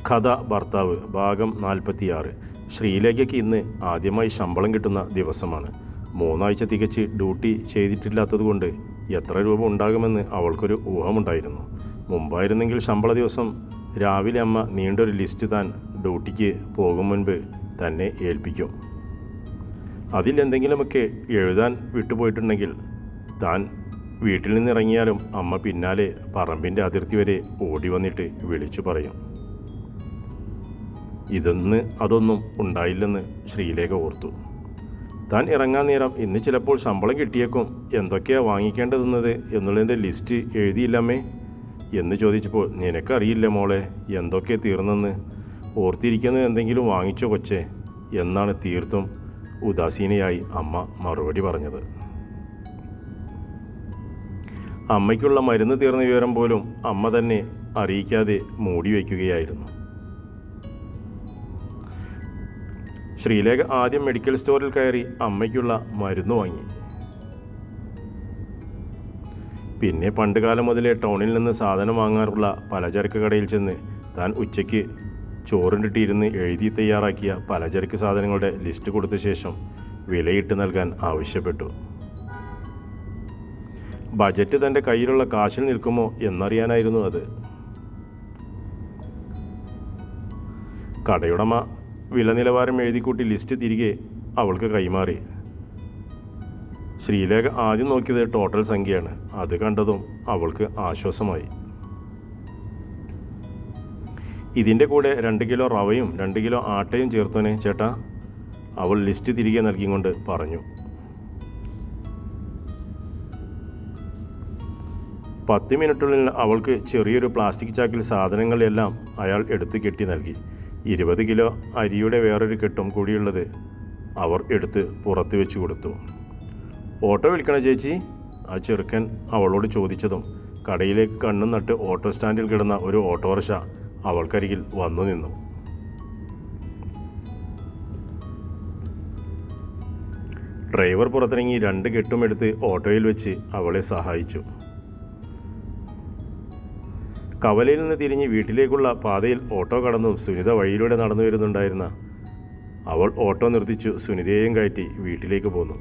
കഥ ഭർത്താവ് ഭാഗം 46. ശ്രീലേഖയ്ക്ക് ഇന്ന് ആദ്യമായി ശമ്പളം കിട്ടുന്ന ദിവസമാണ്. 3 ആഴ്ച തികച്ച് ഡ്യൂട്ടി ചെയ്തിട്ടില്ലാത്തതുകൊണ്ട് എത്ര രൂപ ഉണ്ടാകുമെന്ന് അവൾക്കൊരു ഊഹമുണ്ടായിരുന്നു. മുമ്പായിരുന്നെങ്കിൽ ശമ്പള ദിവസം രാവിലെ അമ്മ നീണ്ടൊരു ലിസ്റ്റ് താൻ ഡ്യൂട്ടിക്ക് പോകും മുൻപ് തന്നെ ഏൽപ്പിക്കും. അതിലെന്തെങ്കിലുമൊക്കെ എഴുതാൻ വിട്ടുപോയിട്ടുണ്ടെങ്കിൽ താൻ വീട്ടിൽ നിന്നിറങ്ങിയാലും അമ്മ പിന്നാലെ പറമ്പിൻ്റെ അതിർത്തി വരെ ഓടി വന്നിട്ട് വിളിച്ചു പറയും. അതൊന്നും ഉണ്ടായില്ലെന്ന് ശ്രീലേഖ ഓർത്തു. താൻ ഇറങ്ങാൻ നേരം ഇന്ന് ചിലപ്പോൾ ശമ്പളം കിട്ടിയേക്കും, എന്തൊക്കെയാണ് വാങ്ങിക്കേണ്ടതെന്നത് എന്നുള്ളതിൻ്റെ ലിസ്റ്റ് എഴുതിയില്ലമ്മേ എന്ന് ചോദിച്ചപ്പോൾ, നിനക്കറിയില്ല മോളെ എന്തൊക്കെ തീർന്നെന്ന്, ഓർത്തിരിക്കുന്നത് എന്തെങ്കിലും വാങ്ങിച്ചോ കൊച്ചേ എന്നാണ് തീർത്തും ഉദാസീനയായി അമ്മ മറുപടി പറഞ്ഞത്. അമ്മയ്ക്കുള്ള മരുന്ന് തീർന്ന വിവരം പോലും അമ്മ തന്നെ അറിയിക്കാതെ മൂടി വയ്ക്കുകയായിരുന്നു. ശ്രീലേഖ ആദ്യം മെഡിക്കൽ സ്റ്റോറിൽ കയറി അമ്മയ്ക്കുള്ള മരുന്ന് വാങ്ങി. പിന്നെ പണ്ടുകാലം മുതലേ ടൗണിൽ നിന്ന് സാധനം വാങ്ങാറുള്ള പലചരക്ക് കടയിൽ ചെന്ന് താൻ ഉച്ചയ്ക്ക് ചോറിണ്ടിട്ടിരുന്ന് എഴുതി തയ്യാറാക്കിയ പലചരക്ക് സാധനങ്ങളുടെ ലിസ്റ്റ് കൊടുത്ത ശേഷം വിലയിട്ട് നൽകാൻ ആവശ്യപ്പെട്ടു. ബജറ്റ് തൻ്റെ കയ്യിലുള്ള കാശിൽ നിൽക്കുമോ എന്നറിയാനായിരുന്നു അത്. കടയുടമ വില നിലവാരം എഴുതിക്കൂട്ടി ലിസ്റ്റ് തിരികെ അവൾക്ക് കൈമാറി. ശ്രീലേഖ ആദ്യം നോക്കിയത് ടോട്ടൽ സംഖ്യയാണ്. അത് കണ്ടതും അവൾക്ക് ആശ്വാസമായി. ഇതിൻ്റെ കൂടെ 2 കിലോ റവയും 2 കിലോ ആട്ടയും ചേർത്തോനെ ചേട്ടാ, അവൾ ലിസ്റ്റ് തിരികെ നൽകിക്കൊണ്ട് പറഞ്ഞു. 10 മിനിറ്റുള്ളിൽ അവൾക്ക് ചെറിയൊരു പ്ലാസ്റ്റിക് ചാക്കിൽ സാധനങ്ങളെല്ലാം അയാൾ എടുത്ത് കെട്ടി നൽകി. 20 കിലോ അരിയുടെ വേറൊരു കെട്ടും കൂടിയുള്ളത് അവർ എടുത്ത് പുറത്ത് വെച്ച് കൊടുത്തു. ഓട്ടോ വിളിക്കണോ ചേച്ചി? ആ ചെറുക്കൻ അവളോട് ചോദിച്ചതും കടയിലേക്ക് കണ്ണും നട്ട് ഓട്ടോ സ്റ്റാൻഡിൽ കിടന്ന ഒരു ഓട്ടോറിക്ഷ അവൾക്കരികിൽ വന്നു നിന്നു. ഡ്രൈവർ പുറത്തിറങ്ങി 2 കെട്ടും എടുത്ത് ഓട്ടോയിൽ വെച്ച് അവളെ സഹായിച്ചു. കവലയിൽ നിന്ന് തിരിഞ്ഞ് വീട്ടിലേക്കുള്ള പാതയിൽ ഓട്ടോ കടന്നും സുനിത വഴിയിലൂടെ നടന്നു വരുന്നുണ്ടായിരുന്ന അവൾ ഓട്ടോ നിർത്തിച്ചു സുനിതയെയും കയറ്റി വീട്ടിലേക്ക് പോന്നു.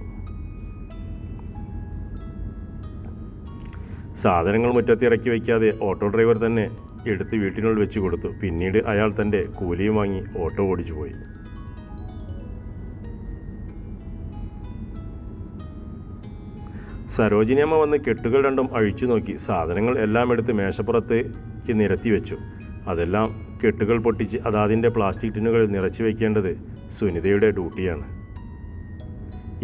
സാധനങ്ങൾ മുറ്റത്തിറക്കി വയ്ക്കാതെ ഓട്ടോ ഡ്രൈവർ തന്നെ എടുത്ത് വീട്ടിനുള്ളിൽ വെച്ച് കൊടുത്തു. പിന്നീട് അയാൾ തൻ്റെ കൂലിയും വാങ്ങി ഓട്ടോ ഓടിച്ചു പോയി. സരോജിനിയമ്മ വന്ന് കെട്ടുകൾ രണ്ടും അഴിച്ചു നോക്കി. സാധനങ്ങൾ എല്ലാം എടുത്ത് മേശപ്പുറത്തേക്ക് നിരത്തി വെച്ചു. അതെല്ലാം കെട്ടുകൾ പൊട്ടിച്ച് അതാതിൻ്റെ പ്ലാസ്റ്റിക് ടിന്നുകളിൽ നിറച്ച് വയ്ക്കേണ്ടത് സുനിതയുടെ ഡ്യൂട്ടിയാണ്.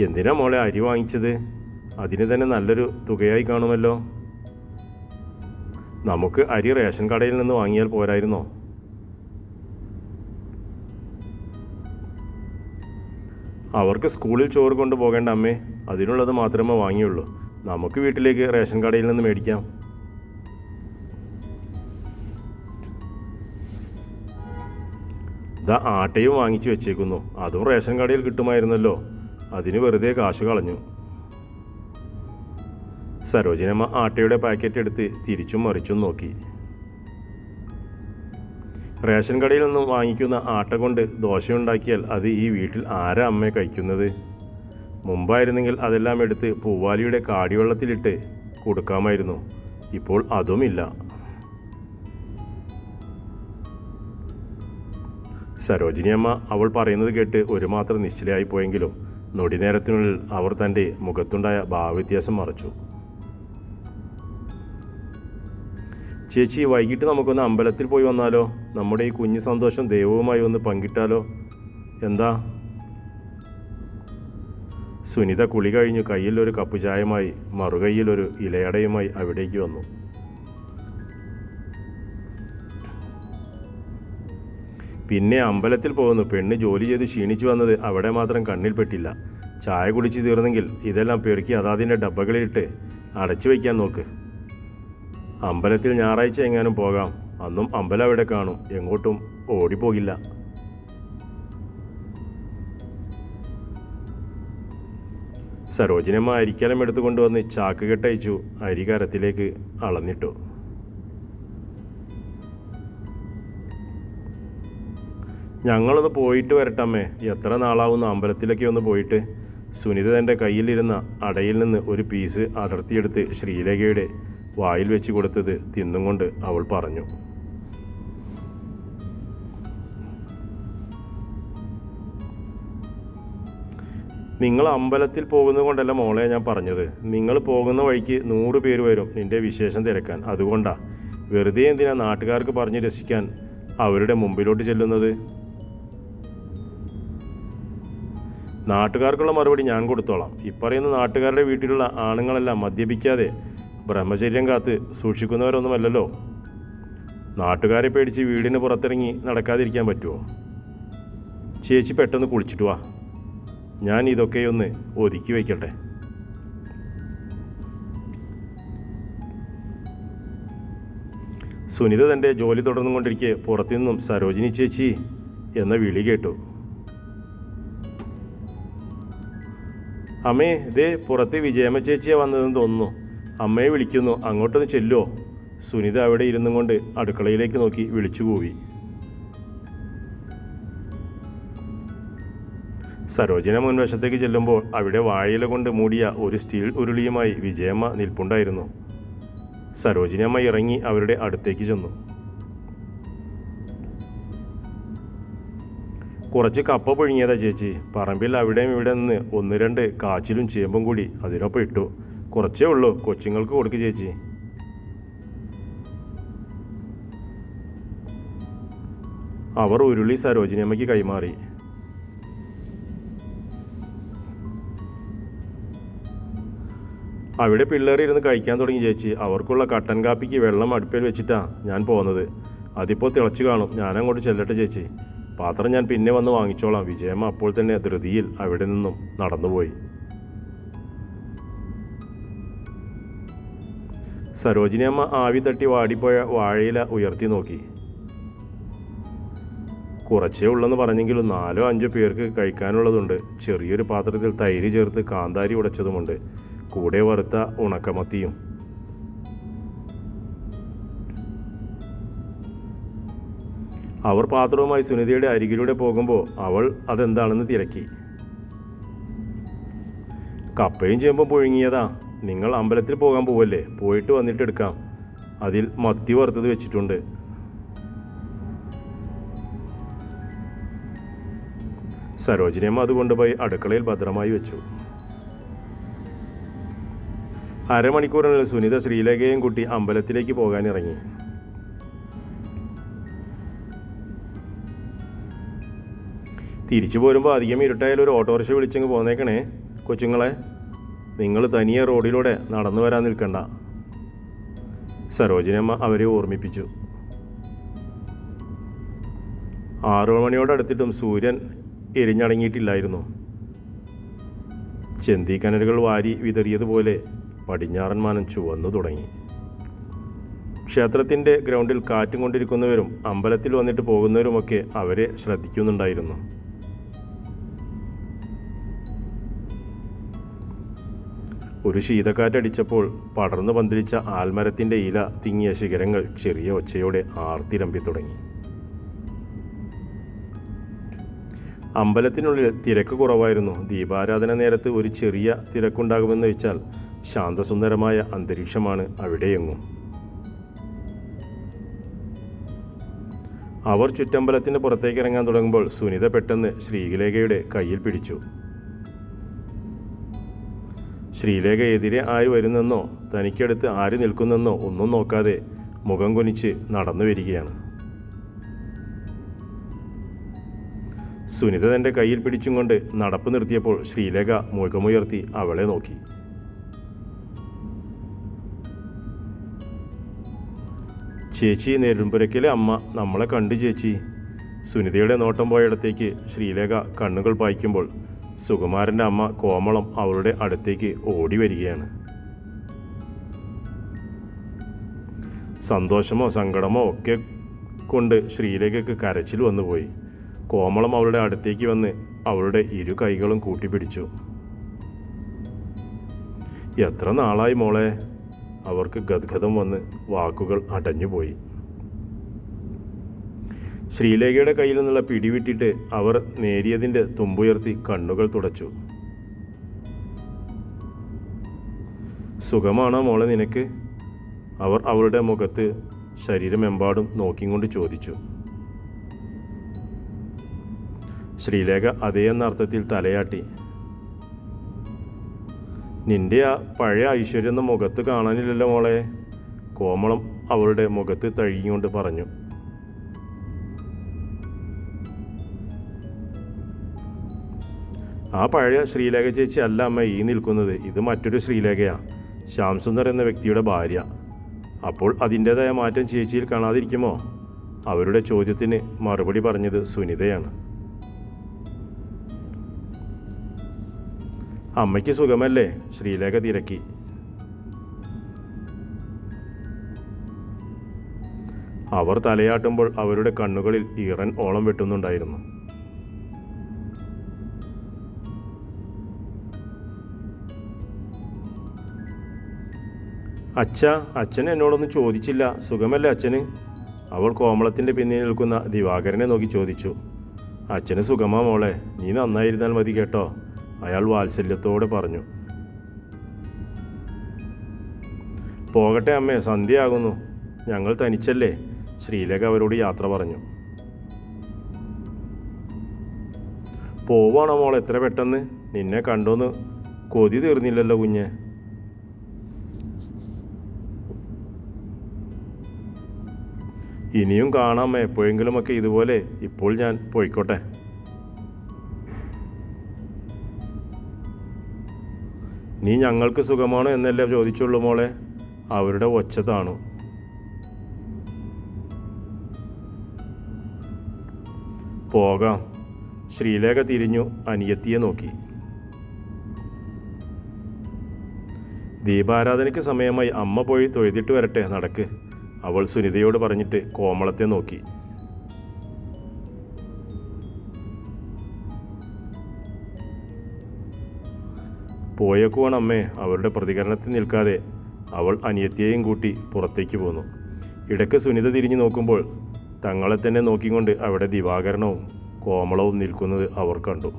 എന്തിനാ മോളെ അരി വാങ്ങിച്ചത്? അതിന് തന്നെ നല്ലൊരു തുകയായി കാണുമല്ലോ. നമുക്ക് അരി റേഷൻ കടയിൽ നിന്ന് വാങ്ങിയാൽ പോരായിരുന്നോ? അവർക്ക് സ്കൂളിൽ ചോറ് കൊണ്ടുപോകേണ്ട അമ്മേ, അതിനുള്ളത് മാത്രമേ വാങ്ങിയുള്ളൂ. നമുക്ക് വീട്ടിലേക്ക് റേഷൻ കടയിൽ നിന്ന് മേടിക്കാം. ആട്ടയും വാങ്ങിച്ചു വെച്ചേക്കുന്നു, അതും റേഷൻ കടയിൽ കിട്ടുമായിരുന്നല്ലോ, അതിന് വെറുതെ കാശ് കളഞ്ഞു. സരോജിനമ്മ ആട്ടയുടെ പാക്കറ്റ് എടുത്ത് തിരിച്ചും മറിച്ചും നോക്കി. റേഷൻ കടയിൽ നിന്നും വാങ്ങിക്കുന്ന ആട്ട കൊണ്ട് ദോശയുണ്ടാക്കിയാൽ അത് ഈ വീട്ടിൽ ആരാ അമ്മ കഴിക്കുന്നത്? മുമ്പായിരുന്നെങ്കിൽ അതെല്ലാം എടുത്ത് പൂവാലിയുടെ കാടിവെള്ളത്തിലിട്ട് കൊടുക്കാമായിരുന്നു. ഇപ്പോൾ അതുമില്ല. സരോജിനിയമ്മ അവൾ പറയുന്നത് കേട്ട് ഒരു മാത്രം നിശ്ചലയായി പോയെങ്കിലും നൊടിനേരത്തിനുള്ളിൽ അവർ തൻ്റെ മുഖത്തുണ്ടായ ഭാവവ്യത്യാസം മറച്ചു. ചേച്ചി, വൈകിട്ട് നമുക്കൊന്ന് അമ്പലത്തിൽ പോയി വന്നാലോ? നമ്മുടെ ഈ കുഞ്ഞു സന്തോഷം ദൈവവുമായി ഒന്ന് പങ്കിട്ടാലോ? എന്താ? സുനിത കുളി കഴിഞ്ഞു കയ്യിൽ ഒരു കപ്പ് ചായയുമായി മറുകൈയിൽ ഒരു ഇലയടയുമായി അവിടേക്ക് വന്നു. പിന്നെ അമ്പലത്തിൽ പോകുന്നു. പെണ്ണ് ജോലി ചെയ്ത് ക്ഷീണിച്ചു വന്നത് അവിടെ മാത്രം കണ്ണിൽപ്പെട്ടില്ല. ചായ കുടിച്ച് തീർന്നെങ്കിൽ ഇതെല്ലാം പെറുക്കി അതാതിൻ്റെ ഡബ്ബകളിലിട്ട് അടച്ചു വയ്ക്കാൻ നോക്ക്. അമ്പലത്തിൽ ഞായറാഴ്ച എങ്ങാനും പോകാം, അന്നും അമ്പലം അവിടെ കാണും, എങ്ങോട്ടും ഓടിപ്പോകില്ല. സരോജിനമ്മ അരിക്കലം എടുത്തുകൊണ്ടുവന്ന് ചാക്ക് കെട്ടയച്ചു അരി കരത്തിലേക്ക് അളന്നിട്ടു. ഞങ്ങളൊന്ന് പോയിട്ട് വരട്ടമ്മേ, എത്ര നാളാവുന്ന അമ്പലത്തിലൊക്കെ ഒന്ന് പോയിട്ട്. സുനിത തൻ്റെ കയ്യിലിരുന്ന അടയിൽ നിന്ന് ഒരു പീസ് അടർത്തിയെടുത്ത് ശ്രീലേഖയുടെ വായിൽ വെച്ച് കൊടുത്തത് തിന്നും കൊണ്ട് അവൾ പറഞ്ഞു. നിങ്ങൾ അമ്പലത്തിൽ പോകുന്നത് കൊണ്ടല്ല മോളെ ഞാൻ പറഞ്ഞത്. നിങ്ങൾ പോകുന്ന വഴിക്ക് 100 പേര് വരും നിൻ്റെ വിശേഷം തിരക്കാൻ. അതുകൊണ്ടാ. വെറുതെ എന്തിനാ നാട്ടുകാർക്ക് പറഞ്ഞ് രസിക്കാൻ അവരുടെ മുമ്പിലോട്ട് ചെല്ലുന്നത്? നാട്ടുകാർക്കുള്ള മറുപടി ഞാൻ കൊടുത്തോളാം. ഇപ്പറയുന്ന നാട്ടുകാരുടെ വീട്ടിലുള്ള ആണുങ്ങളെല്ലാം മദ്യപിക്കാതെ ബ്രഹ്മചര്യം കാത്ത് സൂക്ഷിക്കുന്നവരൊന്നുമല്ലല്ലോ. നാട്ടുകാരെ പേടിച്ച് വീടിന് പുറത്തിറങ്ങി നടക്കാതിരിക്കാൻ പറ്റുമോ? ചേച്ചി പെട്ടെന്ന് കുളിച്ചിട്ട് വാ, ഞാൻ ഇതൊക്കെയൊന്ന് ഒതുക്കി വയ്ക്കട്ടെ. സുനിത തൻ്റെ ജോലി തുടർന്നുകൊണ്ടിരിക്കെ പുറത്തുനിന്നും സരോജിനി ചേച്ചി എന്ന വിളി കേട്ടു. അമ്മേ, ഇതേ പുറത്ത് വിജയമ്മ ചേച്ചിയാണ് വന്നതെന്ന് തോന്നുന്നു. അമ്മയെ വിളിക്കുന്നു, അങ്ങോട്ടൊന്ന് ചെല്ലുമോ? സുനിത അവിടെ ഇരുന്നും കൊണ്ട് അടുക്കളയിലേക്ക് നോക്കി വിളിച്ചു കൂവി. സരോജിന മുൻവശത്തേക്ക് ചെല്ലുമ്പോൾ അവിടെ വാഴയില കൊണ്ട് മൂടിയ ഒരു സ്റ്റീൽ ഉരുളിയുമായി വിജയമ്മ നിൽപ്പുണ്ടായിരുന്നു. സരോജിനി അമ്മ ഇറങ്ങി അവരുടെ അടുത്തേക്ക് ചെന്നു. കുറച്ച് കപ്പ പുഴുങ്ങിയതാ ചേച്ചി. പറമ്പിൽ അവിടെയും ഇവിടെ നിന്ന് 1-2 കാച്ചിലും ചേമ്പും കൂടി അതിനൊപ്പം ഇട്ടു. കുറച്ചേ ഉള്ളൂ, കൊച്ചുങ്ങൾക്ക് കൊടുക്ക് ചേച്ചി. അവർ ഉരുളി സരോജിനി അമ്മയ്ക്ക് കൈമാറി. അവിടെ പിള്ളേരിരുന്ന് കഴിക്കാൻ തുടങ്ങി ചേച്ചി. അവർക്കുള്ള കട്ടൻ കാപ്പിക്ക് വെള്ളം അടുപ്പിൽ വെച്ചിട്ടാ ഞാൻ പോകുന്നത്. അതിപ്പോൾ തിളച്ചു കാണും. ഞാനങ്ങോട്ട് ചെല്ലട്ടെ ചേച്ചി. പാത്രം ഞാൻ പിന്നെ വന്ന് വാങ്ങിച്ചോളാം. വിജയമ്മ അപ്പോൾ തന്നെ ധൃതിയിൽ അവിടെ നിന്നും നടന്നുപോയി. സരോജിനി അമ്മ ആവി തട്ടി വാടിപ്പോയ വാഴയില ഉയർത്തി നോക്കി. കുറച്ചേ ഉള്ളെന്ന് പറഞ്ഞെങ്കിലും 4-5 പേർക്ക് കഴിക്കാനുള്ളതുണ്ട്. ചെറിയൊരു പാത്രത്തിൽ തൈര് ചേർത്ത് കാന്താരി ഉടച്ചതുമുണ്ട്. കൂടെ വറുത്ത ഉണക്കമത്തിയും. അവർ പാത്രവുമായി സുനിതയുടെ അരികിലൂടെ പോകുമ്പോൾ അവൾ അതെന്താണെന്ന് തിരക്കി. കപ്പയും ചേമ്പും പുഴുങ്ങിയതാ. നിങ്ങൾ അമ്പലത്തിൽ പോകാൻ പോവല്ലേ? പോയിട്ട് വന്നിട്ട് എടുക്കാം. അതിൽ മത്തി വറുത്തത് വെച്ചിട്ടുണ്ട്. സരോജിനിയമ്മ അത് കൊണ്ടുപോയി അടുക്കളയിൽ ഭദ്രമായി വെച്ചു. അരമണിക്കൂറിനുള്ളിൽ സുനിത ശ്രീലേഖയും കൂട്ടി അമ്പലത്തിലേക്ക് പോകാനിറങ്ങി. തിരിച്ചു പോരുമ്പോൾ അധികം ഇരുട്ടായാലും ഒരു ഓട്ടോറിക്ഷ വിളിച്ചങ്ങ് പോന്നേക്കണേ കൊച്ചുങ്ങളെ. നിങ്ങൾ തനിയെ റോഡിലൂടെ നടന്നു വരാൻ നിൽക്കണ്ട. സരോജിനിയമ്മ അവരെ ഓർമ്മിപ്പിച്ചു. 6 മണിയോടടുത്തിട്ടും സൂര്യൻ എരിഞ്ഞടങ്ങിയിട്ടില്ലായിരുന്നു. ചെന്തിക്കനലുകൾ വാരി വിതറിയതുപോലെ പടിഞ്ഞാറൻ മാനം ചുവന്നു തുടങ്ങി. ക്ഷേത്രത്തിൻ്റെ ഗ്രൗണ്ടിൽ കാറ്റും കൊണ്ടിരിക്കുന്നവരും അമ്പലത്തിൽ വന്നിട്ട് പോകുന്നവരുമൊക്കെ അവരെ ശ്രദ്ധിക്കുന്നുണ്ടായിരുന്നു. ഒരു ശീതക്കാറ്റടിച്ചപ്പോൾ പടർന്നു പന്തലിച്ച ആൽമരത്തിൻ്റെ ഇല തിങ്ങിയ ശിഖരങ്ങൾ ചെറിയ ഒച്ചയോടെ ആർത്തിരമ്പി തുടങ്ങി. അമ്പലത്തിനുള്ളിൽ തിരക്ക് കുറവായിരുന്നു. ദീപാരാധന നേരത്ത് ഒരു ചെറിയ തിരക്കുണ്ടാകുമെന്ന് വെച്ചാൽ ശാന്തസുന്ദരമായ അന്തരീക്ഷമാണ് അവിടെയെങ്ങും. അവർ ചുറ്റമ്പലത്തിന് പുറത്തേക്ക് ഇറങ്ങാൻ തുടങ്ങുമ്പോൾ സുനിത പെട്ടെന്ന് ശ്രീലേഖയുടെ കയ്യിൽ പിടിച്ചു. ശ്രീലേഖ എതിരെ ആര് വരുന്നെന്നോ തനിക്കടുത്ത് ആര് നിൽക്കുന്നെന്നോ ഒന്നും നോക്കാതെ മുഖം കുനിച്ച് നടന്നു വരികയാണ്. സുനിത തൻ്റെ കയ്യിൽ പിടിച്ചും കൊണ്ട് നടപ്പ് നിർത്തിയപ്പോൾ ശ്രീലേഖ മുഖമുയർത്തി അവളെ നോക്കി. ചേച്ചി, നെടുമ്പുരയ്ക്കലെ അമ്മ നമ്മളെ കണ്ടു ചേച്ചി. സുനിതയുടെ നോട്ടം പോയിടത്തേക്ക് ശ്രീലേഖ കണ്ണുകൾ പായിക്കുമ്പോൾ സുകുമാരൻ്റെ അമ്മ കോമളം അവളുടെ അടുത്തേക്ക് ഓടി വരികയാണ്. സന്തോഷമോ സങ്കടമോ ഒക്കെ കൊണ്ട് ശ്രീലേഖയ്ക്ക് കരച്ചിൽ വന്നുപോയി. കോമളം അവളുടെ അടുത്തേക്ക് വന്ന് അവളുടെ 2 കൈകളും കൂട്ടിപ്പിടിച്ചു. എത്ര നാളായി മോളെ? അവർക്ക് ഗദ്ഗതം വന്ന് വാക്കുകൾ അടഞ്ഞുപോയി. ശ്രീലേഖയുടെ കയ്യിൽ നിന്നുള്ള പിടിവിട്ടിട്ട് അവർ നേരിയതിൻ്റെ തുമ്പുയർത്തി കണ്ണുകൾ തുടച്ചു. സുഖമാണോ മോളെ നിനക്ക്? അവർ അവളുടെ മുഖത്ത് ശരീരമെമ്പാടും നോക്കിക്കൊണ്ട് ചോദിച്ചു. ശ്രീലേഖ അതേ എന്ന അർത്ഥത്തിൽ തലയാട്ടി. നിന്റെ ആ പഴയ ഐശ്വര്യം മുഖത്ത് കാണാനില്ലല്ലോ മോളെ, കോമളം അവളുടെ മുഖത്ത് തഴുകിക്കൊണ്ട് പറഞ്ഞു. ആ പഴയ ശ്രീലേഖ ചേച്ചി അല്ല അമ്മ ഈ നിൽക്കുന്നത്, ഇത് മറ്റൊരു ശ്രീലേഖയാ, ശ്യാം സുന്ദർ എന്ന വ്യക്തിയുടെ ഭാര്യ. അപ്പോൾ അതിൻ്റേതായ മാറ്റം ചേച്ചിയിൽ കാണാതിരിക്കുമോ? അവരുടെ ചോദ്യത്തിന് മറുപടി പറഞ്ഞത് സുനിതയാണ്. അമ്മയ്ക്ക് സുഖമല്ലേ? ശ്രീലേഖ തിരക്കി. അവർ തലയാട്ടുമ്പോൾ അവരുടെ കണ്ണുകളിൽ ഈറൻ ഓളം വെട്ടുന്നുണ്ടായിരുന്നു. അച്ഛൻ എന്നോടൊന്നും ചോദിച്ചില്ല, സുഖമല്ലേ അച്ഛന്? അവൾ കോമളത്തിൻ്റെ പിന്നിൽ നിൽക്കുന്ന ദിവാകരനെ നോക്കി ചോദിച്ചു. അച്ഛന് സുഖമാ മോളെ, നീ നന്നായിരുന്നാൽ മതി കേട്ടോ, അയാൾ വാത്സല്യത്തോടെ പറഞ്ഞു. പോകട്ടെ അമ്മേ, സന്ധ്യയാകുന്നു, ഞങ്ങൾ തനിച്ചല്ലേ, ശ്രീലേഖ അവരോട് യാത്ര പറഞ്ഞു. പോവാണോ മോൾ എത്ര പെട്ടെന്ന്? നിന്നെ കണ്ടോന്ന് കൊതി തീർന്നില്ലല്ലോ കുഞ്ഞെ. ഇനിയും കാണാം എപ്പോഴെങ്കിലുമൊക്കെ ഇതുപോലെ, ഇപ്പോൾ ഞാൻ പോയിക്കോട്ടെ. നീ ഞങ്ങൾക്ക് സുഖമാണോ എന്നല്ലേ ചോദിച്ചുള്ളൂ മോളെ, അവരുടെ ഒച്ച താണു. പോകാം. ശ്രീലേഖ തിരിഞ്ഞു അനിയത്തിയെ നോക്കി. ദീപാരാധനയ്ക്ക് സമയമായി, അമ്മ പോയി തൊഴുതിട്ട് വരട്ടെ, നടക്ക്, അവൾ സുനിതയോട് പറഞ്ഞിട്ട് കോമളത്തെ നോക്കി. പോയേക്കുവാണ് അമ്മേ. അവരുടെ പ്രതികരണത്തിൽ നിൽക്കാതെ അവൾ അനിയത്തിയെയും കൂട്ടി പുറത്തേക്ക് പോന്നു. ഇടയ്ക്ക് സുനിത തിരിഞ്ഞു നോക്കുമ്പോൾ തങ്ങളെ തന്നെ നോക്കിക്കൊണ്ട് അവിടെ ദിവാകരണവും കോമളവും നിൽക്കുന്നത് അവർ കണ്ടു.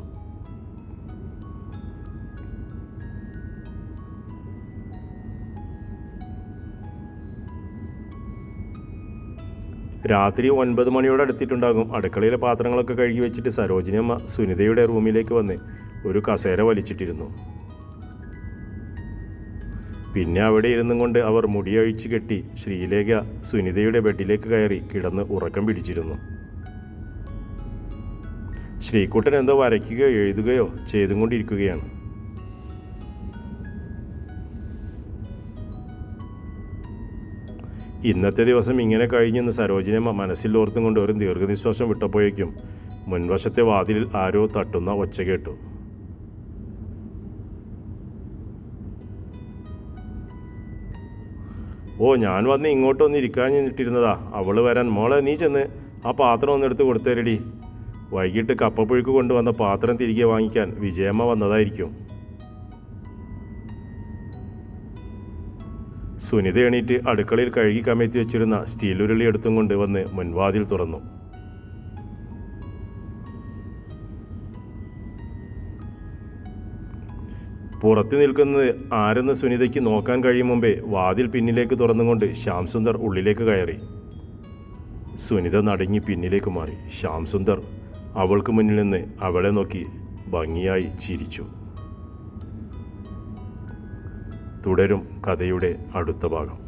രാത്രി 9 മണിയോടെ അടുത്തിട്ടുണ്ടാകും. അടുക്കളയിലെ പാത്രങ്ങളൊക്കെ കഴുകി വെച്ചിട്ട് സരോജിനി അമ്മ സുനിതയുടെ റൂമിലേക്ക് വന്ന് ഒരു കസേര വലിച്ചിട്ടിരുന്നു. പിന്നെ അവിടെ ഇരുന്നും കൊണ്ട് അവർ മുടിയഴിച്ച് കെട്ടി ശ്രീലേഖ സുനിതയുടെ ബെഡിലേക്ക് കയറി കിടന്ന് ഉറക്കം പിടിച്ചിരുന്നു. ശ്രീകുട്ടൻ എന്തോ വരയ്ക്കുകയോ എഴുതുകയോ ചെയ്തും കൊണ്ടിരിക്കുകയാണ്. ഇന്നത്തെ ദിവസം ഇങ്ങനെ കഴിഞ്ഞെന്ന് സരോജിനിയമ്മ മനസ്സിൽ ഓർത്തും കൊണ്ട് ഒരു ദീർഘനിശ്വാസം വിട്ടപ്പോഴേക്കും മുൻവശത്തെ വാതിലിൽ ആരോ തട്ടുന്ന ഒച്ച കേട്ടു. ഓ, ഞാൻ വന്ന് ഇങ്ങോട്ടൊന്ന് ഇരിക്കാൻ നിന്നിട്ടിരുന്നതാ, അവൾ വരാൻ. മോളെ, നീ ചെന്ന് ആ പാത്രം ഒന്നെടുത്ത് കൊടുത്തേരടി. വൈകിട്ട് കപ്പപ്പുഴുക്ക് കൊണ്ടുവന്ന പാത്രം തിരികെ വാങ്ങിക്കാൻ വിജയമ്മ വന്നതായിരിക്കും. സുനിത എണീറ്റ് അടുക്കളയിൽ കഴുകി കമഴ്ത്തി വെച്ചിരുന്ന സ്റ്റീലുരുളി എടുത്തും കൊണ്ട് വന്ന് മുൻവാതിൽ തുറന്നു. പുറത്തു നിൽക്കുന്നത് ആരെന്ന് സുനിതയ്ക്ക് നോക്കാൻ കഴിയും മുമ്പേ വാതിൽ പിന്നിലേക്ക് തുറന്നുകൊണ്ട് ശ്യാം സുന്ദർ ഉള്ളിലേക്ക് കയറി. സുനിത നടുങ്ങി പിന്നിലേക്ക് മാറി. ശ്യാം സുന്ദർ അവൾക്ക് മുന്നിൽ നിന്ന് അവളെ നോക്കി ഭംഗിയായി ചിരിച്ചു. തുടരും കഥയുടെ അടുത്ത ഭാഗം.